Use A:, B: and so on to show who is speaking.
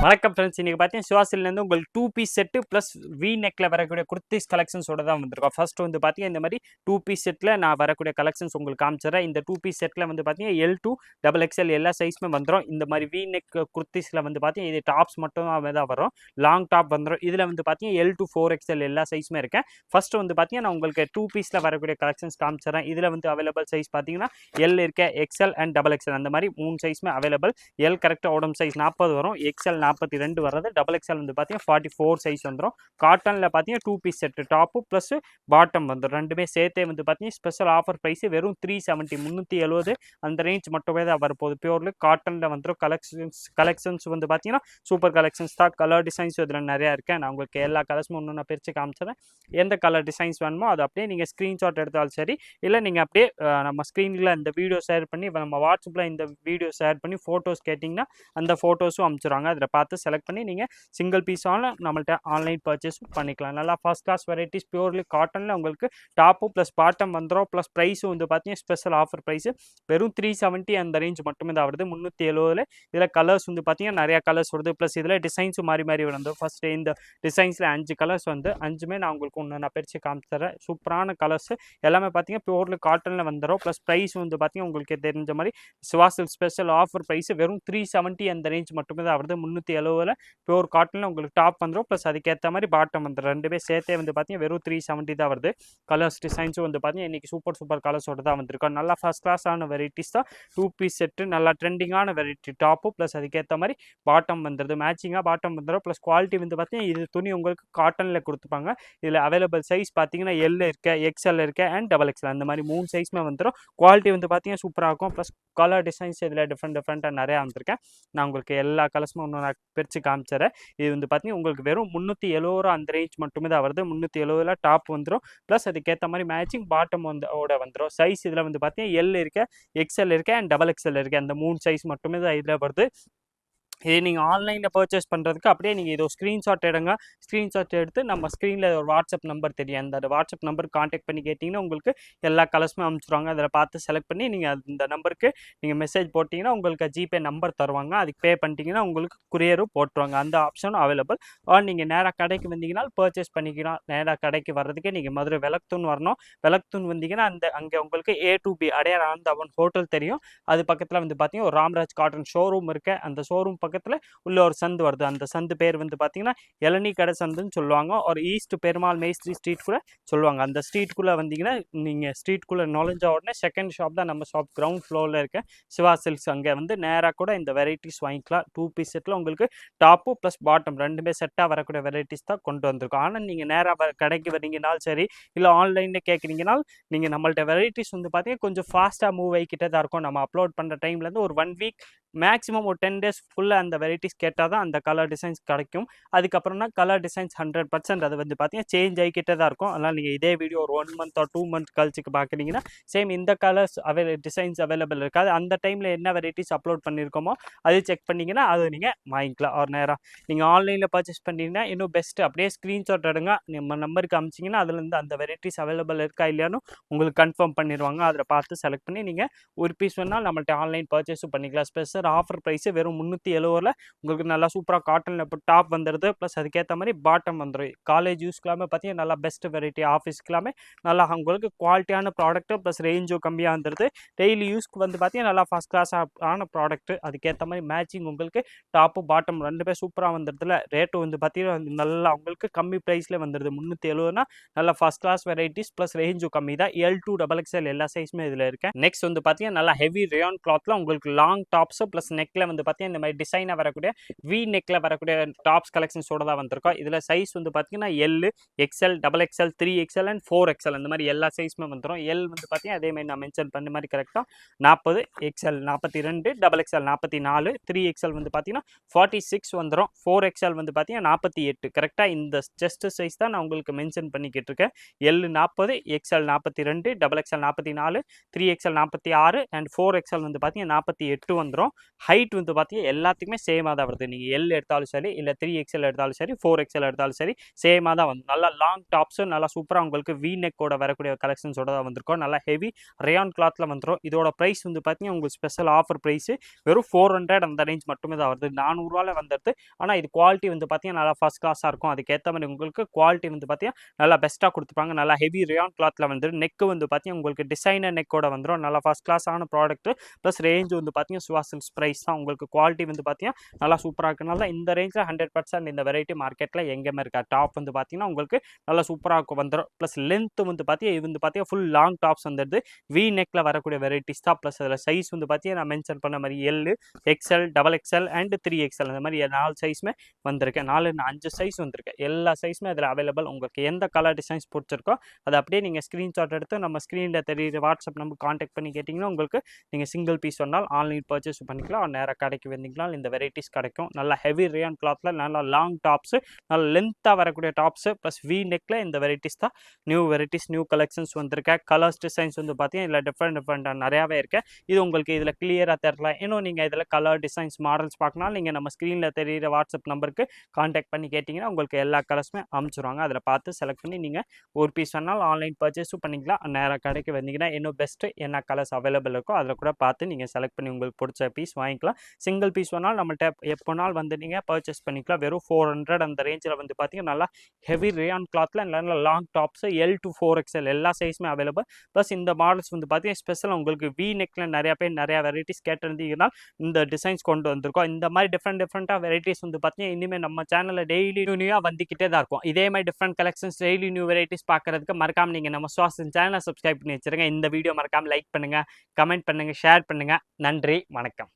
A: வணக்கம் ஃப்ரெண்ட்ஸ், இன்னைக்கு பார்த்தீங்கன்னா சிவாசிலேருந்து உங்களுக்கு 2 பீஸ் செட்டு ப்ளஸ் வி நெக்கில் வரக்கூடிய குர்த்திஸ் கலெக்ஷன்ஸோட தான் வந்திருக்கோம். ஃபர்ஸ்ட் வந்து பார்த்தீங்கன்னா இந்த மாதிரி 2 பீஸ் செட்டில் நான் வரக்கூடிய கலெக்ஷன்ஸ் உங்களுக்கு காமிச்சிடுறேன். இந்த 2 பீஸ் செட்டில் வந்து பார்த்தீங்கன்னா L2 டபுள் எக்ஸ்எல் எல்லா சைஸுமே வந்துடும். இந்த மாதிரி வி நெக் குர்த்திஸில் வந்து பார்த்தீங்கன்னா இது டாப்ஸ் மட்டும் தான் வரும், லாங் டாப் வந்துடும். இதில் வந்து பார்த்தீங்கன்னா L2 4XL எல்லா சைஸுமே இருக்கேன். ஃபர்ஸ்ட் வந்து பார்த்தீங்கன்னா நான் உங்களுக்கு 2 பீஸில் வரக்கூடிய கலெக்ஷன்ஸ் காமிச்சிடுறேன். இதில் வந்து அவைலபிள் சைஸ் பார்த்தீங்கன்னா எல் இருக்க எக்ஸ்எல் அண்ட் டபுள் எக்ஸ்எல் அந்த மாதிரி 3 சைஸுமே அவைலபிள். எல் கரெக்டாக உடம்பு சைஸ் 40 வரும், எக்ஸ்எல் 42 வர்றது, டபுள் எக்ஸ்எல் வந்து பார்த்தீங்கன்னா 44 சைஸ் வந்துடும். காட்டனில் பார்த்தீங்கன்னா 2 piece set top plus bottom வந்துடும். ரெண்டுமே சேர்த்தே வந்து பார்த்தீங்கன்னா ஸ்பெஷல் ஆஃபர் ப்ரைஸ் வெறும் 370 370 அந்த ரேஞ்ச் மட்டுமே தான் வரப்போகுது. பியூர்லி காட்டனில் வந்துடும். கலெக்ஷன்ஸ் வந்து பார்த்தீங்கன்னா சூப்பர் கலெக்ஷன்ஸ் தான். கலர் டிசைன்ஸ் இதில் நிறையா இருக்கேன். நான் உங்களுக்கு எல்லா கலர்ஸும் ஒன்று நான் பிரித்து காமிச்சிடறேன். எந்த கலர் டிசைன்ஸ் வேணுமோ அது அப்படியே நீங்கள் ஸ்க்ரீன்ஷாட் எடுத்தாலும் சரி, இல்லை நீங்கள் அப்படியே நம்ம ஸ்க்ரீனில் இந்த வீடியோ ஷேர் பண்ணி நம்ம வாட்ஸ்அப்பில் இந்த வீடியோ ஷேர் பண்ணி ஃபோட்டோஸ் கேட்டிங்கன்னா அந்த ஃபோட்டோஸும் அனுப்பிச்சிடுவாங்க. அதில் பார்த்து செலக்ட் பண்ணி நீங்கள் சிங்கிள் பீஸான நம்மள்ட்ட ஆன்லைன் பர்ச்சேஸும் பண்ணிக்கலாம். நல்லா ஃபர்ஸ்ட் கிளாஸ் வெரைட்டிஸ் பியூர்லி காட்டனில் உங்களுக்கு டாப்பு ப்ளஸ் பாட்டம் வந்துடும். ப்ளஸ் ப்ரைஸும் வந்து பார்த்தீங்கன்னா ஸ்பெஷல் ஆஃபர் ப்ரைஸு வெறும் 370 அந்த ரேஞ்ச் மட்டுமே தான் வருது. 370 இதில் கலர்ஸ் வந்து பார்த்தீங்கன்னா நிறையா கலர்ஸ் வருது. ப்ளஸ் இதில் டிசைன்ஸும் மாறி மாறி வந்து ஃபஸ்ட்டு இந்த டிசைன்ஸில் 5 கலர்ஸ் வந்து 5மே நான் உங்களுக்கு ஒன்று நான் பிரித்து காமிச்சிடுறேன். சூப்பரான கலர்ஸ் எல்லாமே பார்த்தீங்கன்னா பியூர்லி காட்டனில் வந்துடும். ப்ளஸ் ப்ரைஸ் வந்து பார்த்தீங்கன்னா உங்களுக்கு தெரிஞ்ச மாதிரி சிவாசில் ஸ்பெஷல் ஆஃபர் ப்ரைஸ் வெறும் 370 அந்த ரேஞ்ச் மட்டுமே தான் வருது. 370 பியூர் காட்டனில் உங்களுக்கு டாப் வந்துடும். ப்ளஸ் அதுக்கேற்ற மாதிரி பாட்டம் வந்துடும். ரெண்டுமே சேர்த்தே வந்து பார்த்தீங்கன்னா வெறும் 370 தான் வருது. கலர்ஸ் டிசைன்ஸும் வந்து பார்த்தீங்கன்னா இன்றைக்கி சூப்பர் கலர்ஸோடு தான் வந்திருக்கோம். நல்லா ஃபர்ஸ்ட் கிளாஸான வெரைட்டிஸ் தான். 2 பீஸ் செட்டு நல்லா ட்ரெண்டிங்கான வெரைட்டி டாப்பு ப்ளஸ் அதுக்கேற்ற மாதிரி பாட்டம் வந்துடுது. மேட்சிங்காக பாட்டம் வந்துடும். ப்ளஸ் குவாலிட்டி வந்து பார்த்தீங்கன்னா இது துணி உங்களுக்கு காட்டனில் கொடுத்துப்பாங்க. இதில் அவைலபிள் சைஸ் பார்த்தீங்கன்னா எல் இருக்க, எக்ஸ்எல் இருக்க அண்ட் டபுள் எக்ஸ்எல் அந்த மாதிரி 3 சைஸுமே வந்துடும். குவாலிட்டி வந்து பார்த்தீங்கன்னா சூப்பராக இருக்கும். ப்ளஸ் கலர் டிசைன்ஸ் இதில் டிஃப்ரெண்ட்டாக நிறையா வந்திருக்கேன். நான் உங்களுக்கு எல்லா கலர்ஸுமே ஒன்று நான் பிரித்து காமிச்சிடறேன். இது வந்து பார்த்தீங்கன்னா உங்களுக்கு வெறும் 370 அந்த ரேஞ்ச் மட்டுமே தான் வருது. 370 டாப் வந்துடும். ப்ளஸ் அதுக்கேற்ற மாதிரி மேட்சிங் பாட்டம் வந்துடும். சைஸ் இதில் வந்து பார்த்தீங்கன்னா எல் இருக்க, எக்ஸ்எல் இருக்க அண்ட் டபுள் எக்ஸ்எல் இருக்க அந்த 3 சைஸ் மட்டுமே தான் இதில் வருது. இது நீங்கள் ஆன்லைனில் பர்ச்சேஸ் பண்ணுறதுக்கு அப்படியே நீங்கள் இதோ ஸ்க்ரீன்ஷாட் எடுங்க. ஸ்க்ரீன்ஷாட் எடுத்து நம்ம ஸ்க்ரீனில் ஒரு வாட்ஸ்அப் நம்பர் தெரியும், அந்த வாட்ஸ்அப் நம்பர் காண்டாக்ட் பண்ணி கேட்டிங்கன்னா உங்களுக்கு எல்லா கலர்ஸுமே அனுப்பிச்சிடுவாங்க. அதில் பார்த்து செலக்ட் பண்ணி நீங்கள் இந்த நம்பருக்கு நீங்கள் மெசேஜ் போட்டிங்கன்னா உங்களுக்கு ஜிபே நம்பர் தருவாங்க. அதுக்கு பே பண்ணிட்டீங்கன்னா உங்களுக்கு குரியரும் போட்டுருவாங்க. அந்த ஆப்ஷனும் அவைலபிள். நீங்கள் நேராக கடைக்கு வந்தீங்கன்னா பர்ச்சேஸ் பண்ணிக்கலாம். நேராக கடைக்கு வர்றதுக்கே நீங்கள் மதுரை விளக்குத்தூண் வரணும். விளக்குத்தூண் வந்தீங்கன்னா அங்கே உங்களுக்கு A to B Adyar Anandabhavan hotel தெரியும். அது பக்கத்தில் வந்து பார்த்தீங்கன்னா ஒரு ராம்ராஜ் காட்டன் ஷோரூம் இருக்குது. அந்த ஷோரூம் பக்கத்தில் உள்ள ஒரு சந்து வருது. அந்த சந்து பேர் வந்து பார்த்தீங்கன்னா இளநீ கடை சந்துன்னு சொல்லுவாங்க. ஒரு ஈஸ்ட் பெருமாள் மேஸ்திரி ஸ்ட்ரீட் கூட சொல்லுவாங்க. அந்த ஸ்ட்ரீட்குள்ளே வந்தீங்கன்னா நீங்கள் ஸ்ட்ரீட்குள்ளே நுழைஞ்ச உடனே செகண்ட் ஷாப் தான் நம்ம ஷாப். கிரவுண்ட் ஃப்ளோரில் இருக்க சிவா சில்க்ஸ். அங்கே வந்து நேராக கூட இந்த வெரைட்டிஸ் வாங்கிக்கலாம். 2 பீஸ் செட்டில் உங்களுக்கு டாப்பு ப்ளஸ் பாட்டம் ரெண்டுமே செட்டாக வரக்கூடிய வெரைட்டிஸ் தான் கொண்டு வந்திருக்கோம். ஆனால் நீங்கள் நேராக கடைக்கு வரீங்கனாலும் சரி, இல்லை ஆன்லைனில் கேட்குறீங்கனால் நீங்கள் நம்மள்ட்ட வெரைட்டிஸ் வந்து பார்த்தீங்கன்னா கொஞ்சம் ஃபாஸ்ட்டாக மூவ் ஆகிக்கிட்டே தான் இருக்கும். நம்ம அப்லோட் பண்ணுற டைம்லேருந்து ஒரு 1 வீக் மேக்ஸிமம் ஒரு 10 days ஃபுல்லாக அந்த வெரைட்டிஸ் கேட்டால் தான் அந்த கலர் டிசைன்ஸ் கிடைக்கும். அதுக்கப்புறம்னா கலர் டிசைன்ஸ் 100% அது வந்து பார்த்தீங்கன்னா சேஞ்ச் ஆகிக்கிட்டே தான் இருக்கும். அதனால் நீங்கள் இதே வீடியோ ஒரு 1 month or 2 month கழிச்சுக்கு பார்க்குறீங்கன்னா சேம் இந்த கலர்ஸ் டிசைன்ஸ் அவைலபிள் இருக்காது. அந்த டைமில் என்ன வெரைட்டிஸ் அப்லோட் பண்ணியிருக்கோமோ அது செக் பண்ணிங்கன்னா அதை நீங்கள் வாங்கிக்கலாம். ஒரு நேரம் நீங்கள் ஆன்லைனில் பர்ச்சேஸ் பண்ணிங்கன்னா இன்னும் பெஸ்ட்டு. அப்படியே ஸ்க்ரீன்ஷாட் எடுங்க, நம்ம நம்பருக்கு அமிச்சிங்கன்னா அதுலேருந்து அந்த வெரைட்டிஸ் அவைலபிள் இருக்கா இல்லையானு உங்களுக்கு கன்ஃபார்ம் பண்ணிடுவாங்க. அதில் பார்த்து செலக்ட் பண்ணி நீங்கள் ஒரு பீஸ் வேணால் நம்மள்ட்ட ஆன்லைன் பர்ச்சேஸும் பண்ணிக்கலாம். ஸ்பெஷல் ஆஃபர் ப்ரைஸு வெறும் 370 உங்களுக்கு நல்லா சூப்பராக காட்டனில் இப்போ டாப் வந்துடுது. ப்ளஸ் அதுக்கேற்ற மாதிரி பாட்டம் வந்துடும். காலேஜ் யூஸ்க்கெல்லாமே பார்த்தீங்கன்னா நல்லா பெஸ்ட் வெரைட்டி. ஆஃபீஸ்க்கெல்லாமே நல்லா உங்களுக்கு குவாலிட்டியான ப்ராடக்ட்டு ப்ளஸ் ரேஞ்சும் கம்மியாக வந்துடுது. டெய்லி யூஸ்க்கு வந்து பார்த்தீங்கன்னா நல்லா ஃபஸ்ட் கிளாஸ் ஆன ப்ராடக்ட்டு. அதுக்கேற்ற மாதிரி மேட்சிங் உங்களுக்கு டாப்பு பாட்டம் ரெண்டுமே சூப்பராக வந்துடுதுல. ரேட்டு வந்து பார்த்தீங்கன்னா நல்லா உங்களுக்கு கம்மி ப்ரைஸில் வந்துடுது. 370 நல்லா ஃபஸ்ட் கிளாஸ் வெரைட்டிஸ் ப்ளஸ் ரேஞ்சும் கம்மி தான். L2 டபுள் எக்ஸ்எல் எல்லா சைஸுமே இதில் இருக்கு. நெக்ஸ்ட் வந்து பார்த்தீங்கன்னா நல்லா ஹெவி ரேயான் கிளாத்தில் உங்களுக்கு லாங் டாப்ஸு ப்ளஸ் நெக்கில் வந்து பார்த்தீங்கன்னா இந்த மாதிரி டிசைனாக வரக்கூடிய வி நெக்கில் வரக்கூடிய டாப்ஸ் கலெக்ஷன்ஸோட தான் வந்திருக்கோம். இதில் சைஸ் வந்து பார்த்தீங்கன்னா L, XL, double XL, 3XL and 4XL அந்த மாதிரி எல்லா சைஸுமே வந்துடும். எல் வந்து பார்த்தீங்கன்னா அதே மாதிரி நான் மென்ஷன் பண்ண மாதிரி கரெக்டாக 40, எக்ஸ்எல் 42, டபுள் எக்ஸ்எல் 44, 3XL வந்து பார்த்தீங்கன்னா 46 வந்துடும். 4XL வந்து பார்த்தீங்கன்னா 48. கரெக்டாக இந்த செஸ்ட் சைஸ் தான் நான் உங்களுக்கு மென்ஷன் பண்ணிக்கிட்டு இருக்கேன். L 40, XL 42, double XL 44, 3XL 46 and 4XL வந்து பார்த்தீங்கன்னா 48 வந்துடும். ஹைட் வந்து பார்த்தீங்கன்னா எல்லாத்துக்குமே சேமாக தான் வருது. நீங்கள் எல் எடுத்தாலும் சரி, இல்லை 3XL எடுத்தாலும் சரி, 4XL எடுத்தாலும் சரி, சேமாக தான் வந்து நல்லா லாங் டாப்ஸும் நல்லா சூப்பராக உங்களுக்கு வி நெக்கோட வரக்கூடிய கலெக்ஷன்ஸோட தான் வந்திருக்கும். நல்லா ஹெவி ரேயான் கிளாத்தில் வந்துடும். இதோட ப்ரைஸ் வந்து பார்த்தீங்கன்னா உங்களுக்கு ஸ்பெஷல் ஆஃபர் ப்ரைஸு வெறும் 400 அந்த ரேஞ்ச் மட்டுமே தான் வருது. 400 வந்துடுது. ஆனால் இது குவாலிட்டி வந்து பார்த்தீங்கன்னா நல்லா ஃபஸ்ட் கிளாஸாக இருக்கும். அதுக்கேற்ற மாதிரி உங்களுக்கு குவாலிட்டி வந்து பார்த்தீங்கன்னா நல்லா பெஸ்ட்டாக கொடுத்துப்பாங்க. நல்லா ஹெவி ரேயான் கிளாத்தில் வந்துடும். நெக்கு வந்து பார்த்தீங்கன்னா உங்களுக்கு டிசைனர் நெக்கோட வந்துடும். நல்லா ஃபஸ்ட் கிளாஸான ப்ராடக்ட் ப்ளஸ் ரேஞ்ச் வந்து பார்த்தீங்கன்னா சிவா சில்க்ஸ் ப்ரைஸ் தான். உங்களுக்கு குவாலிட்டி வந்து பார்த்தீங்கன்னா நல்லா சூப்பராக இருக்கனால இந்த ரேஞ்சில் 100% இந்த வெரைட்டி மார்க்கெட்டில் எங்கேயுமே இருக்கா. டாப் வந்து பார்த்தீங்கன்னா உங்களுக்கு நல்லா சூப்பராக வந்துடும். ப்ளஸ் லென்த் வந்து பார்த்தீங்கன்னா இது வந்து பார்த்தீங்கன்னா ஃபுல் லாங் டாப்ஸ் வந்துடுது. வி நெக்கில் வரக்கூடிய வெரைட்டிஸ் தான். ப்ளஸ் அதில் சைஸ் வந்து பார்த்தீங்கன்னா நான் மென்ஷன் பண்ண மாதிரி L, XL, XXL and 3XL அந்த மாதிரி 4 சைஸுமே வந்திருக்கு. 5 சைஸ் வந்திருக்கு. எல்லா சைஸுமே அதில் அவைலபிள். உங்களுக்கு எந்த கலர் டிசைன்ஸ் பிடிச்சிருக்கோ அதை அப்படியே நீங்கள் ஸ்க்ரீன்ஷாட் எடுத்து நம்ம ஸ்க்ரீனில் தெரியுற வாட்ஸ்அப் நம்பர் கான்டாக்ட் பண்ணி கேட்டிங்கன்னா உங்களுக்கு நீங்கள் சிங்கிள் பீஸ் வந்தால் ஆன்லைன் பர்ச்சேஸ் பண்ணிக்கலாம். நேராக கடைக்கு வந்தீங்கன்னா இந்த வெரைட்டிஸ் கிடைக்கும். நல்லா ஹெவி ரேயான் கிளாத்தில் நல்லா லாங் டாப்ஸு, நல்லா லென்த்தாக வரக்கூடிய டாப்ஸு ப்ளஸ் வி நெக்கில் இந்த வெரைட்டிஸ் தான். நியூ வெரைட்டிஸ் நியூ கலெக்ஷன்ஸ் வந்திருக்கேன். கலர்ஸ் டிசைன்ஸ் வந்து பார்த்தீங்கன்னா இதில் டிஃப்ரெண்ட்டாக நிறையாவே இருக்குது. இது உங்களுக்கு இதில் கிளியராக தெரியல. இன்னும் நீங்கள் இதில் கலர் டிசைன்ஸ் மாடல்ஸ் பார்க்கணும் நீங்கள் நம்ம ஸ்க்ரீனில் தெரியுற வாட்ஸ்அப் நம்பருக்கு கான்டாக்ட் பண்ணி கேட்டிங்கன்னா உங்களுக்கு எல்லா கலர்ஸுமே அனுப்பிச்சிடுவாங்க. அதில் பார்த்து செலக்ட் பண்ணி நீங்கள் ஒரு பீஸ் வேணாலும் ஆன்லைன் பர்ச்சேஸும் பண்ணிக்கலாம். நேராக கடைக்கு வந்தீங்கன்னா இன்னும் பெஸ்ட்டு என்ன கலர்ஸ் அவைலபிள் இருக்கோ அதில் கூட பார்த்து நீங்கள் செலக்ட் பண்ணி உங்களுக்கு பிடிச்ச பீஸ் வாங்கிக்கலாம். சிங்கிள் பீஸ் வேணாலும் நம்மள்ட்ட எப்போனாலும் வந்து நீங்கள் பர்ச்சேஸ் பண்ணிக்கலாம். வெறும் 400 அந்த ரேஞ்சில் வந்து பார்த்தீங்கன்னா நல்லா ஹெவி ரேயான் கிளாத்தில் நல்லா long tops L to 4XL எல்லா சைஸுமே அவைலபிள். ப்ளஸ் இந்த மாடல்ஸ் வந்து பார்த்தீங்கன்னா ஸ்பெஷல் உங்களுக்கு வி நெக்கில் நிறையா பேர் நிறையா வெரைட்டிஸ் கேட்டிருந்தீங்கன்னா இந்த டிசைன்ஸ் கொண்டு வந்திருக்கோம். இந்த மாதிரி டிஃப்ரெண்ட்டாக வெரைட்டிஸ் வந்து பார்த்தீங்கன்னா இனிமேல் நம்ம சேனலில் டெய்லி நியூவாக வந்துக்கிட்டே தான் இருக்கும். இதே மாதிரி different collections daily new varieties பார்க்குறதுக்கு மறக்காமல் நீங்கள் நம்ம சுவாசன் சேனலை சப்ஸ்கிரைப் பண்ணி வச்சுருங்க. இந்த வீடியோ மறக்காமல் லைக் பண்ணுங்கள், கமெண்ட் பண்ணுங்கள், ஷேர் பண்ணுங்கள். நன்றி, வணக்கம்.